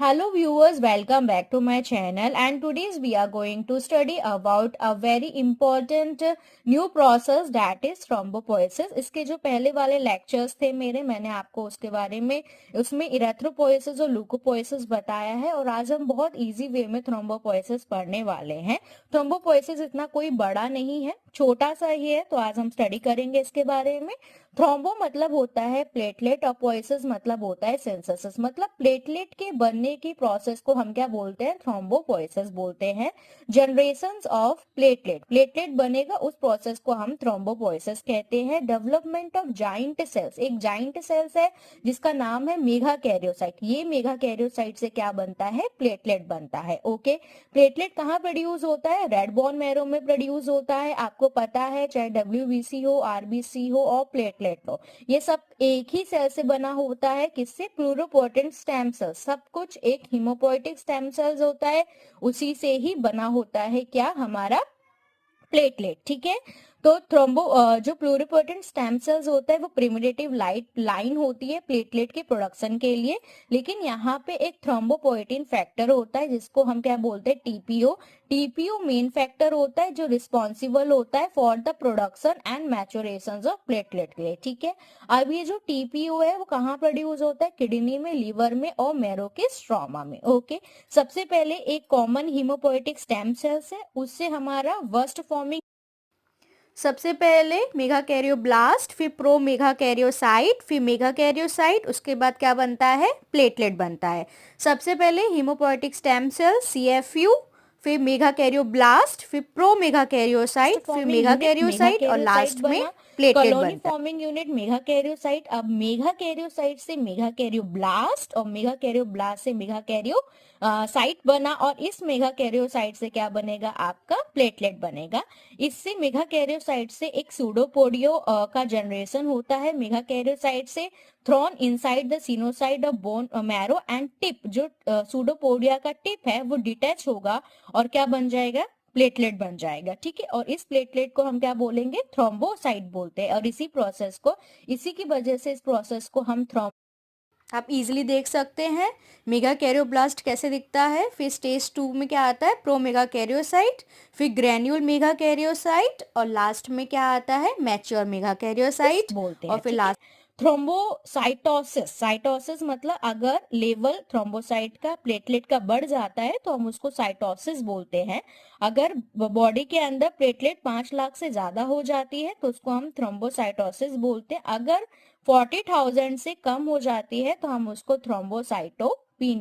Hello viewers, welcome back to my channel and today we are going to study about a very important new process that is thrombopoiesis। इसके जो पहले वाले lectures थे मैंने आपको उसके बारे में उसमें इरेथ्रोपोiesis और ल्यूकोपोiesis बताया है और आज हम बहुत इजी वे में thrombopoiesis पढ़ने वाले हैं। thrombopoiesis इतना कोई बड़ा नहीं है, छोटा सा ही है, तो आज हम स्टडी करेंगे इसके बारे में। थ्रोम्बो मतलब होता है प्लेटलेट और पोएसिस मतलब होता है सिंथेसिस। मतलब प्लेटलेट के बनने की प्रोसेस को हम क्या बोलते हैं? थ्रोम्बोपोएसिस बोलते हैं। जनरेशंस ऑफ प्लेटलेट, प्लेटलेट बनेगा उस प्रोसेस को हम थ्रोम्बोपोएसिस कहते हैं। डेवलपमेंट ऑफ जाइंट सेल्स, एक जाइंट सेल्स है जिसका नाम है मेगाकैरियोसाइट। ये मेगाकैरियोसाइट से क्या बनता है? प्लेटलेट बनता है। ओके, प्लेटलेट कहाँ प्रोड्यूस होता है? रेड बोन मैरो में प्रोड्यूस होता है। आपको पता है, चाहे डब्ल्यूबीसी हो, आरबीसी हो और प्लेटलेट हो, ये सब एक ही सेल से बना होता है। किससे? Pluripotent stem cell. सब कुछ एक हिमोपोएटिक स्टेम सेल्स होता है, उसी से ही बना होता है क्या? हमारा प्लेटलेट। ठीक है, तो जो प्लूरिपोटेंट स्टेम सेल्स होता है वो प्रिमिटिव लाइन होती है प्लेटलेट के प्रोडक्शन के लिए। लेकिन यहाँ पे एक थ्रोम्बोपोएटिन फैक्टर होता है जिसको हम क्या बोलते हैं? टीपीओ। टीपीओ मेन फैक्टर होता है जो रिस्पॉन्सिबल होता है for the production and maturation of platelet के लिए। ठीक है, अब ये जो टीपीओ है वो कहाँ प्रोड्यूस होता है? किडनी में, लीवर में और मैरो के स्ट्रोमा में। ओके, सबसे पहले एक कॉमन हीमोपोएटिक स्टेम सेल्स है, उससे हमारा वर्स्ट फॉर्मिंग, सबसे पहले मेगाकैरियोब्लास्ट, फिर प्रो मेगाकैरियोसाइट, फिर मेगाकैरियोसाइट, उसके बाद क्या बनता है? प्लेटलेट बनता है। सबसे पहले हीमोपोएटिक स्टेम सेल सीएफयू, फिर मेगाकैरियोब्लास्ट, फिर प्रो मेगाकैरियोसाइट, फिर मेगाकैरियोसाइट और लास्ट में प्लेटलेट बनता है। Forming unit megakaryocyte. अब मेगाकैरियोसाइट से मेगाकैरियोब्लास्ट और मेगाकैरियोब्लास्ट से मेगाकैरियो साइट बना और इस मेगाकैरियोसाइट से क्या बनेगा? आपका प्लेटलेट बनेगा। इससे मेगाकैरियोसाइट से एक सूडोपोडियो का जनरेशन होता है। मेगाकैरियोसाइट से thrown inside the sinusoid of bone marrow and tip, जो सूडोपोडिया का टिप है वो डिटैच होगा और क्या बन जाएगा? प्लेटलेट बन जाएगा। ठीक है, और इस प्लेटलेट को हम क्या बोलेंगे? थ्रोम्बोसाइट बोलते हैं। और इसी की वजह से इस प्रोसेस को हम आप इजीली देख सकते हैं मेगाकैरियोब्लास्ट कैसे दिखता है। फिर स्टेज 2 में क्या आता है? प्रो मेगाकैरियोसाइट, फिर ग्रैन्यूल मेगाकैरियोसाइट और लास्ट में क्या आता है? मैच्योर मेगाकैरियोसाइट बोलते हैं। और फिर लास्ट थ्रोम्बोसाइटोसिस। साइटोसिस मतलब अगर लेवल थ्रोम्बोसाइट का, प्लेटलेट का बढ़ जाता है तो हम उसको साइटोसिस बोलते हैं। अगर बॉडी के अंदर प्लेटलेट 5 लाख से ज्यादा हो जाती है तो उसको हम थ्रोम्बोसाइटोसिस बोलते हैं। अगर 40,000 से कम हो जाती है तो हम उसको थ्रोम्बोसाइटो